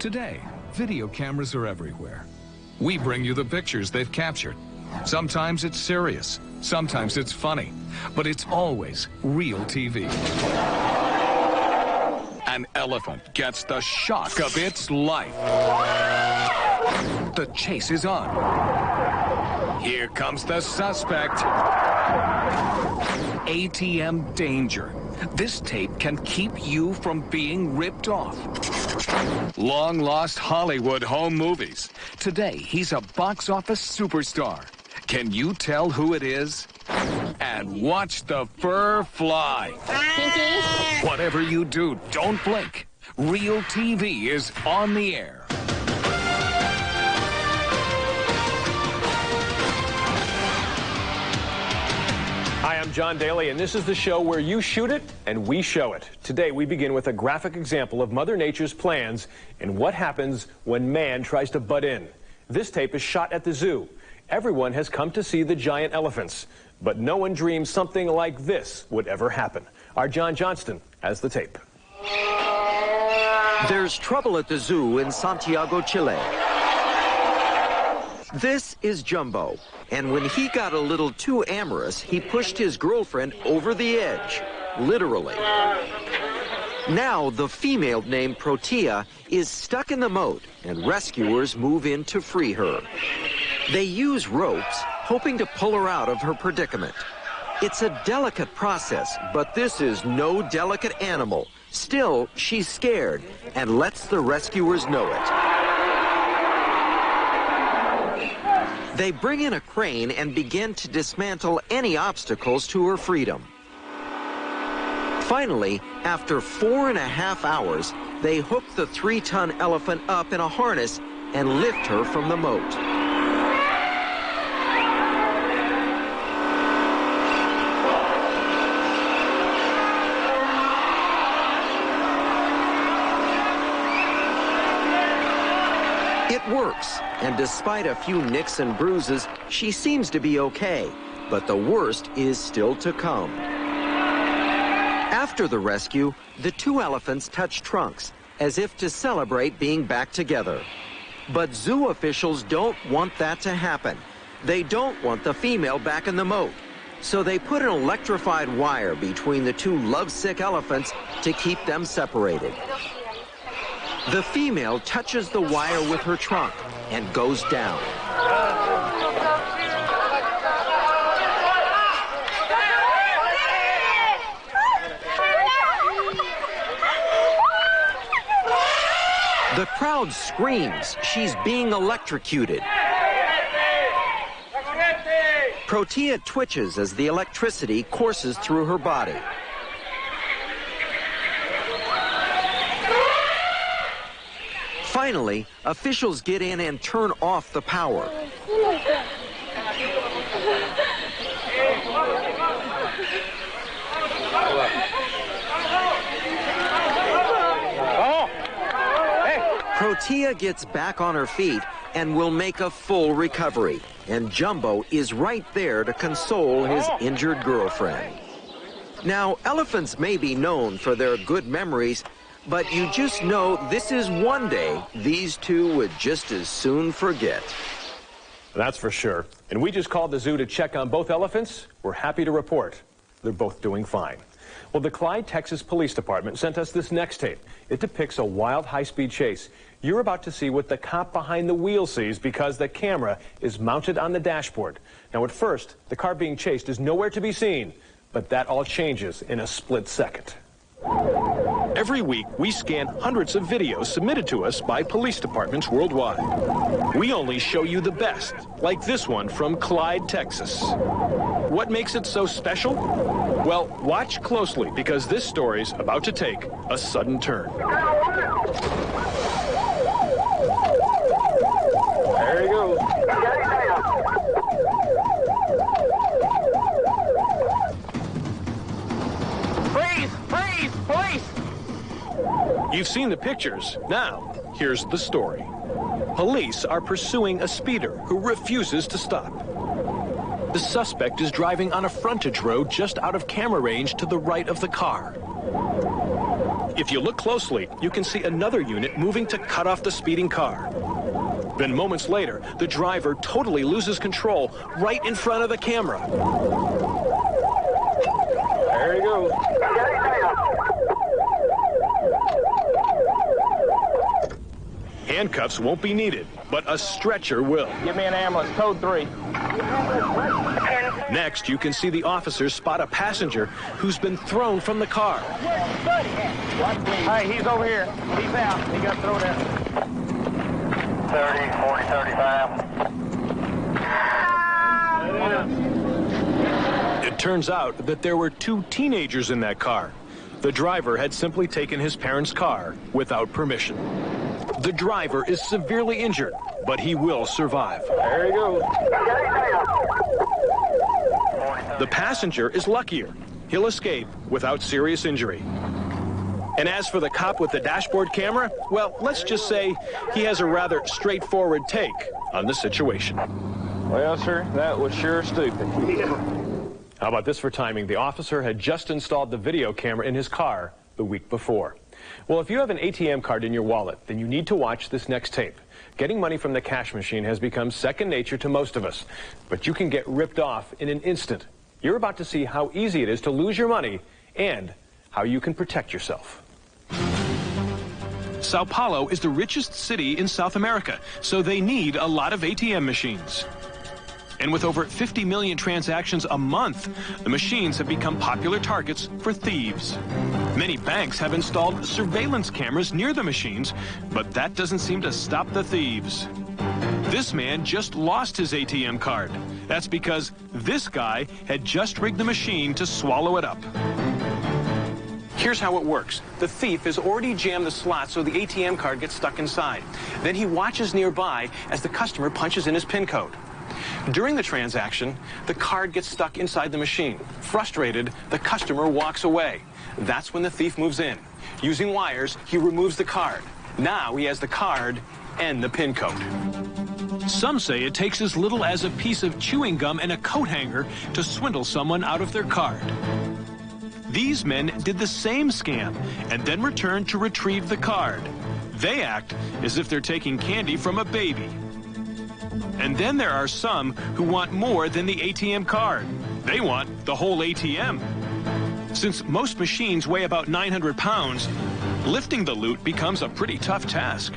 Today, video cameras are everywhere. We bring you the pictures they've captured. Sometimes it's serious, sometimes it's funny, but it's always real TV. An elephant gets the shock of its life. The chase is on. Here comes the suspect. ATM danger. This tape can keep you from being ripped off. Long-lost Hollywood home movies. Today, he's a box office superstar. Can you tell who it is? And watch the fur fly. Whatever you do, don't blink. Real TV is on the air. Hi, I'm John Daly, and this is the show where you shoot it and we show it. Today, we begin with a graphic example of Mother Nature's plans and what happens when man tries to butt in. This tape is shot at the zoo. Everyone has come to see the giant elephants, but no one dreams something like this would ever happen. Our John Johnston has the tape. There's trouble at the zoo in Santiago, Chile. This is Jumbo, and when he got a little too amorous, he pushed his girlfriend over the edge, literally. Now the female named Protea is stuck in the moat, and rescuers move in to free her. They use ropes, hoping to pull her out of her predicament. It's a delicate process, but this is no delicate animal. Still, she's scared and lets the rescuers know it. They bring in a crane and begin to dismantle any obstacles to her freedom. Finally, after 4.5 hours, they hook the 3-ton elephant up in a harness and lift her from the moat. It works, and despite a few nicks and bruises, she seems to be okay, but the worst is still to come. After the rescue, the 2 elephants touch trunks, as if to celebrate being back together. But zoo officials don't want that to happen. They don't want the female back in the moat, so they put an electrified wire between the 2 lovesick elephants to keep them separated. The female touches the wire with her trunk and goes down. The crowd screams she's being electrocuted. Protea twitches as the electricity courses through her body. Finally, officials get in and turn off the power. Protea gets back on her feet and will make a full recovery. And Jumbo is right there to console his injured girlfriend. Now, elephants may be known for their good memories, but you just know this is one day these 2 would just as soon forget. That's for sure. And we just called the zoo to check on both elephants. We're happy to report they're both doing fine. Well, the Clyde, Texas Police Department sent us this next tape. It depicts a wild high-speed chase. You're about to see what the cop behind the wheel sees because the camera is mounted on the dashboard. Now, at first, the car being chased is nowhere to be seen, but that all changes in a split second. Every week, we scan hundreds of videos submitted to us by police departments worldwide. We only show you the best, like this one from Clyde, Texas. What makes it so special? Well, watch closely because this story's about to take a sudden turn. There you go. Police! You've seen the pictures. Now, here's the story. Police are pursuing a speeder who refuses to stop. The suspect is driving on a frontage road just out of camera range to the right of the car. If you look closely, you can see another unit moving to cut off the speeding car. Then moments later, the driver totally loses control right in front of the camera. There he goes. Handcuffs won't be needed, but a stretcher will. Give me an ambulance, code 3. Next, you can see the officers spot a passenger who's been thrown from the car. Hey, he's over here. He's out. He got thrown out. 30, 40, 35. It turns out that there were 2 teenagers in that car. The driver had simply taken his parents' car without permission. The driver is severely injured, but he will survive. There he goes. The passenger is luckier. He'll escape without serious injury. And as for the cop with the dashboard camera, well, let's just say he has a rather straightforward take on the situation. Well, sir, that was sure stupid. How about this for timing? The officer had just installed the video camera in his car the week before. Well, if you have an ATM card in your wallet, then you need to watch this next tape. Getting money from the cash machine has become second nature to most of us, but you can get ripped off in an instant. You're about to see how easy it is to lose your money and how you can protect yourself. Sao Paulo is the richest city in South America, so they need a lot of ATM machines. And with over 50 million transactions a month, the machines have become popular targets for thieves. Many banks have installed surveillance cameras near the machines, but that doesn't seem to stop the thieves. This man just lost his ATM card. That's because this guy had just rigged the machine to swallow it up. Here's how it works. The thief has already jammed the slot so the ATM card gets stuck inside. Then he watches nearby as the customer punches in his PIN code. During the transaction, the card gets stuck inside the machine. Frustrated, the customer walks away. That's when the thief moves in. Using wires, he removes the card. Now he has the card and the PIN code. Some say it takes as little as a piece of chewing gum and a coat hanger to swindle someone out of their card. These men did the same scam and then returned to retrieve the card. They act as if they're taking candy from a baby. And then there are some who want more than the ATM card. They want the whole ATM. Since most machines weigh about 900 pounds, lifting the loot becomes a pretty tough task.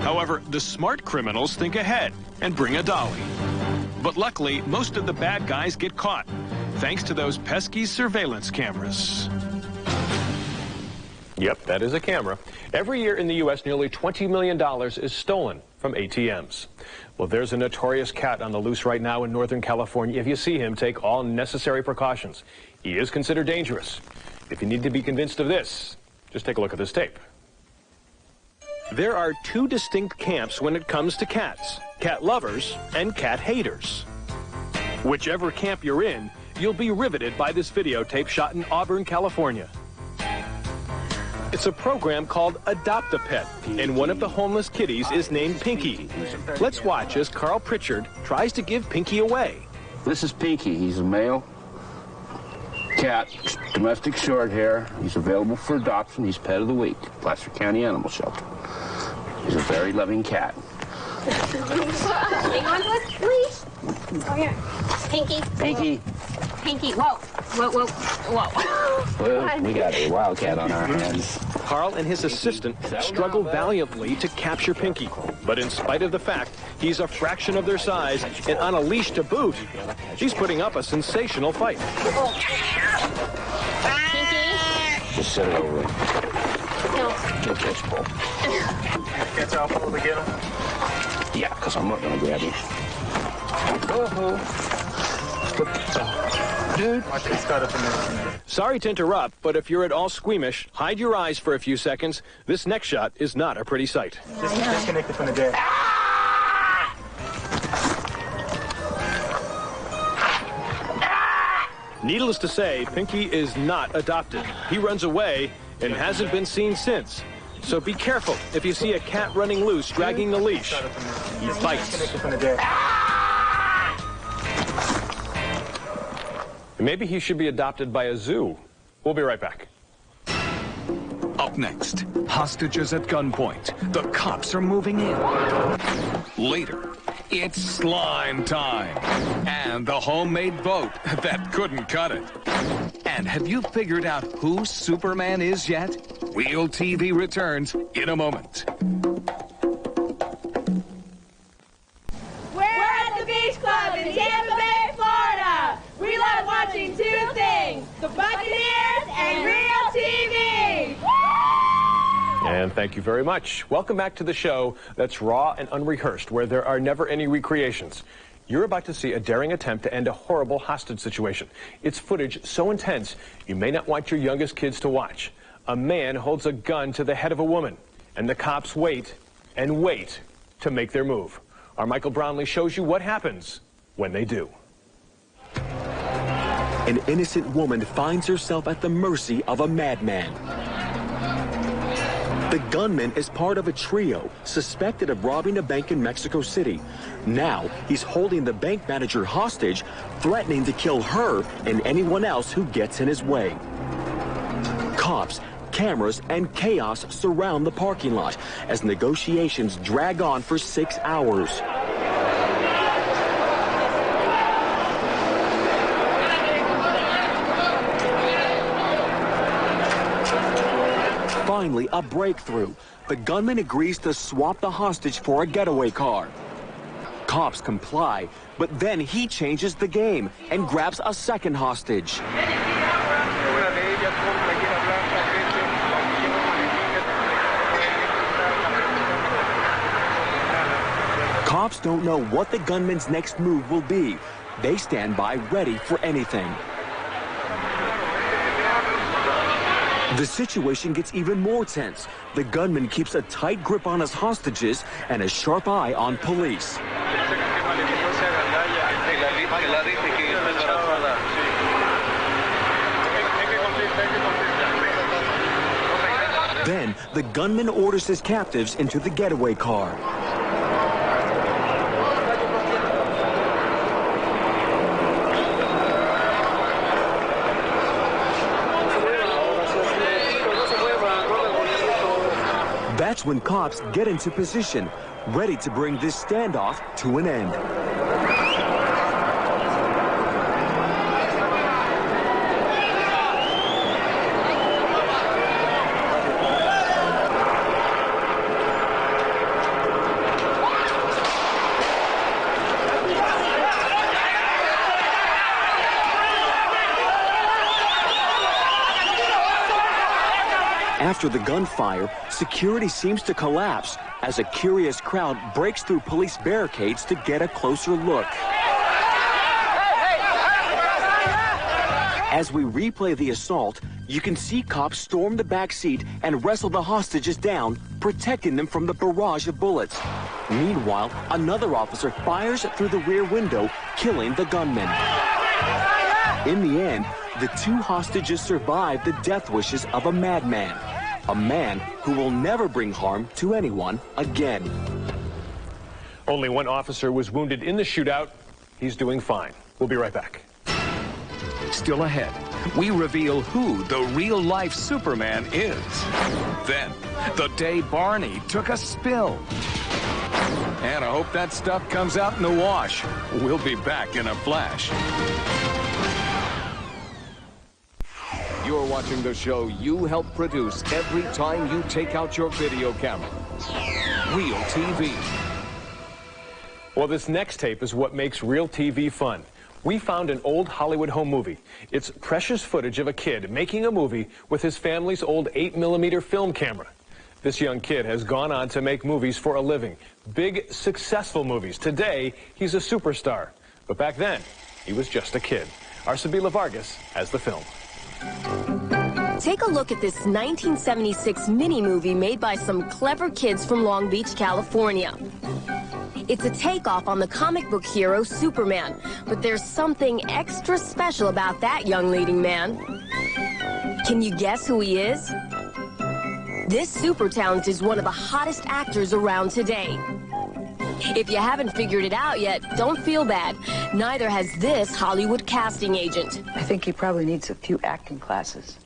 However, the smart criminals think ahead and bring a dolly. But luckily, most of the bad guys get caught, thanks to those pesky surveillance cameras. Yep, that is a camera. Every year in the U.S., nearly $20 million is stolen from ATMs. Well, there's a notorious cat on the loose right now in Northern California. If you see him, take all necessary precautions. He is considered dangerous. If you need to be convinced of this, just take a look at this tape. There are 2 distinct camps when it comes to cats: cat lovers and cat haters. Whichever camp you're in, you'll be riveted by this videotape shot in Auburn, California. It's a program called Adopt a Pet, and one of the homeless kitties is named Pinky. Let's watch as Carl Pritchard tries to give Pinky away. This is Pinky. He's a male cat, domestic short hair. He's available for adoption. He's pet of the week, Placer County Animal Shelter. He's a very loving cat. Hang on to it, please. Come here. Pinky. Pinky. Pinky. Whoa. Whoa, whoa, whoa. Well, we got a wildcat on our hands. Carl and his assistant struggle valiantly to capture Pinky. But in spite of the fact he's a fraction of their size and on a leash to boot, he's putting up a sensational fight. Pinky. Just set it over. No. Good catch, Paul. Catch off a little to get him. Yeah, because I'm not going to grab him. Dude. I think it's got up in there. Sorry to interrupt, but if you're at all squeamish, hide your eyes for a few seconds. This next shot is not a pretty sight. Just disconnect it from the jack. Needless to say, Pinky is not adopted. He runs away and hasn't been seen since. So be careful if you see a cat running loose, dragging the leash. He bites. Disconnect it from the jack. Maybe he should be adopted by a zoo. We'll be right back. Up next, hostages at gunpoint. The cops are moving in. Later, it's slime time. And the homemade vote that couldn't cut it. And have you figured out who Superman is yet? Realtv returns in a moment. We're at the Beach Club in Tampa Bay, Florida. We love watching two things, the Buccaneers and Realtv. And thank you very much. Welcome back to the show that's raw and unrehearsed, where there are never any recreations. You're about to see a daring attempt to end a horrible hostage situation. It's footage so intense, you may not want your youngest kids to watch. A man holds a gun to the head of a woman, and the cops wait and wait to make their move. Our Michael Brownlee shows you what happens when they do. An innocent woman finds herself at the mercy of a madman. The gunman is part of a trio suspected of robbing a bank in Mexico City. Now, he's holding the bank manager hostage, threatening to kill her and anyone else who gets in his way. Cops, cameras, and chaos surround the parking lot as negotiations drag on for 6 hours. Finally, a breakthrough. The gunman agrees to swap the hostage for a getaway car. Cops comply, but then he changes the game and grabs a second hostage. Cops don't know what the gunman's next move will be. They stand by ready for anything. The situation gets even more tense. The gunman keeps a tight grip on his hostages and a sharp eye on police. Then, the gunman orders his captives into the getaway car. That's when cops get into position, ready to bring this standoff to an end. After the gunfire, security seems to collapse as a curious crowd breaks through police barricades to get a closer look. As we replay the assault, you can see cops storm the back seat and wrestle the hostages down, protecting them from the barrage of bullets. Meanwhile, another officer fires through the rear window, killing the gunman. In the end, the two hostages survive the death wishes of a madman. A man who will never bring harm to anyone again. Only one officer was wounded in the shootout. He's doing fine. We'll be right back. Still ahead, we reveal who the real-life Superman is. Then, the day Barney took a spill. And I hope that stuff comes out in the wash. We'll be back in a flash. You're watching the show you help produce every time you take out your video camera. Realtv. Well, this next tape is what makes Realtv fun. We found an old Hollywood home movie. It's precious footage of a kid making a movie with his family's old 8mm film camera. This young kid has gone on to make movies for a living. Big, successful movies. Today, he's a superstar. But back then, he was just a kid. Arcivila Vargas has the film. Take a look at this 1976 mini-movie made by some clever kids from Long Beach, California. It's a takeoff on the comic book hero Superman, but there's something extra special about that young leading man. Can you guess who he is? This super talent is one of the hottest actors around today. If you haven't figured it out yet, don't feel bad. Neither has this Hollywood casting agent. I think he probably needs a few acting classes.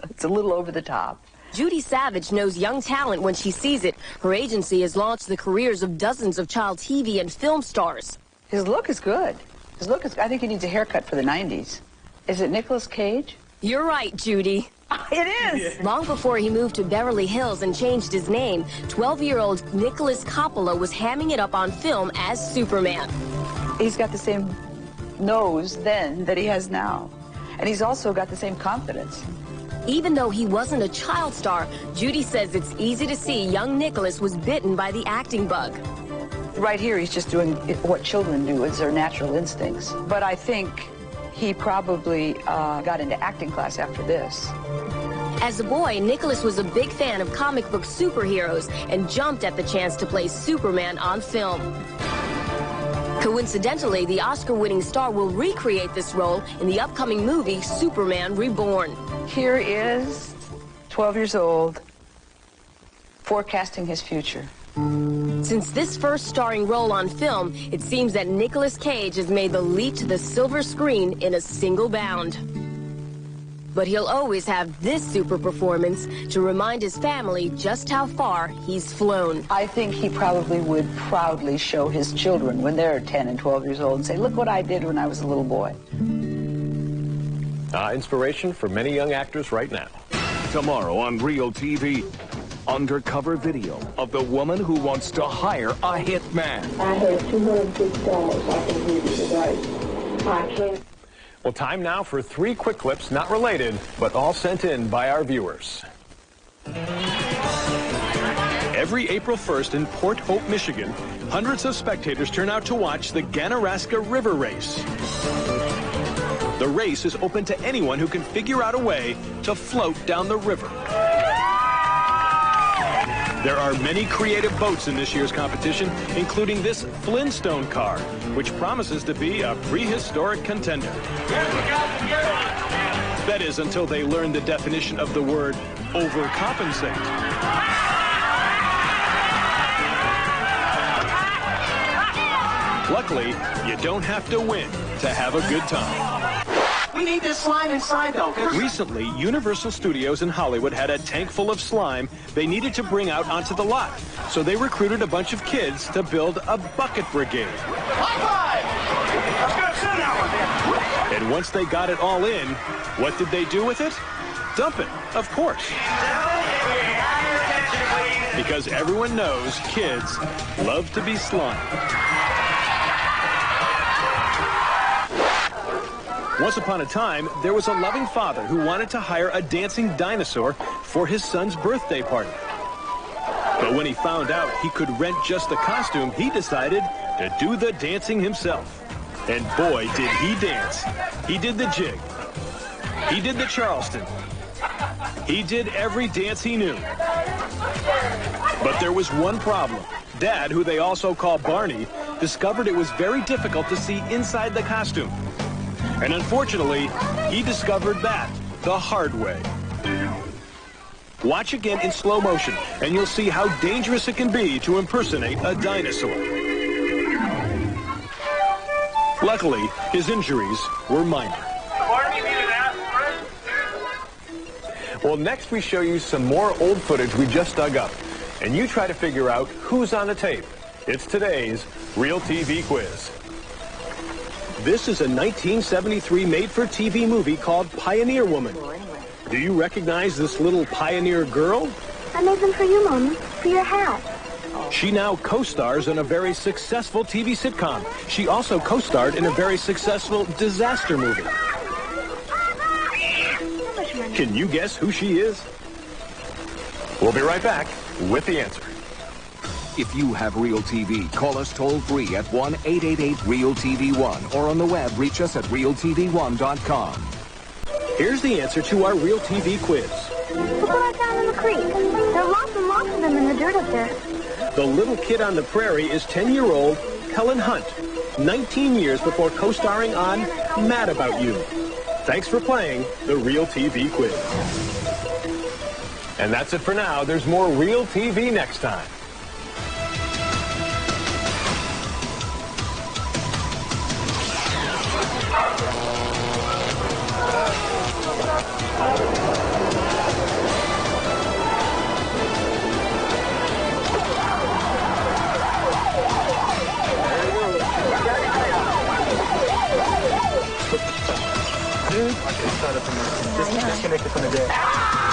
It's a little over the top. Judy Savage knows young talent when she sees it. Her agency has launched the careers of dozens of child TV and film stars. His look is good. I think he needs a haircut for the 90s. Is it Nicolas Cage? You're right, Judy. It is. Long before he moved to Beverly Hills and changed his name, 12-year-old Nicholas Coppola was hamming it up on film as Superman. He's got the same nose then that he has now. And he's also got the same confidence. Even though he wasn't a child star, Judy says it's easy to see young Nicholas was bitten by the acting bug. Right here, he's just doing what children do. It's their natural instincts. But I think he probably got into acting class after this. As a boy, Nicholas was a big fan of comic book superheroes and jumped at the chance to play Superman on film. Coincidentally, the Oscar-winning star will recreate this role in the upcoming movie Superman Reborn. Here is 12 years old, forecasting his future. Since this first starring role on film, it seems that Nicolas Cage has made the leap to the silver screen in a single bound. But he'll always have this super performance to remind his family just how far he's flown. I think he probably would proudly show his children when they're 10 and 12 years old and say, look what I did when I was a little boy. Inspiration for many young actors right now. Tomorrow on Realtv, undercover video of the woman who wants to hire a hitman. I have $250 I can give you today. I can't. Well, time now for 3 quick clips, not related, but all sent in by our viewers. Every April 1st in Port Hope, Michigan, hundreds of spectators turn out to watch the Ganaraska River Race. The race is open to anyone who can figure out a way to float down the river. There are many creative boats in this year's competition, including this Flintstone car, which promises to be a prehistoric contender. That is, until they learn the definition of the word overcompensate. Luckily, you don't have to win to have a good time. We need this slime inside, though. Recently, Universal Studios in Hollywood had a tank full of slime they needed to bring out onto the lot. So they recruited a bunch of kids to build a bucket brigade. High five! Let's go, sit down. And once they got it all in, what did they do with it? Dump it, of course. Because everyone knows kids love to be slimed. Once upon a time, there was a loving father who wanted to hire a dancing dinosaur for his son's birthday party. But when he found out he could rent just the costume, he decided to do the dancing himself. And boy, did he dance. He did the jig. He did the Charleston. He did every dance he knew. But there was one problem. Dad, who they also call Barney, discovered it was very difficult to see inside the costume. And unfortunately, he discovered that the hard way. Watch again in slow motion, and you'll see how dangerous it can be to impersonate a dinosaur. Luckily, his injuries were minor. Well, next we show you some more old footage we just dug up, and you try to figure out who's on the tape. It's today's Realtv quiz. This is a 1973 made-for-TV movie called Pioneer Woman. Do you recognize this little pioneer girl? I made them for you, Mommy, for your hat. She now co-stars in a very successful TV sitcom. She also co-starred in a very successful disaster movie. Can you guess who she is? We'll be right back with the answer. If you have Realtv, call us toll-free at 1-888-REAL-TV1 or on the web, reach us at realtv1.com. Here's the answer to our Realtv quiz. Look what I found in the creek. There are lots and lots of them in the dirt up there. The little kid on the prairie is 10-year-old Helen Hunt, 19 years before co-starring on Mad About You. Thanks for playing the Realtv quiz. And that's it for now. There's more Realtv next time. disconnected from the dad.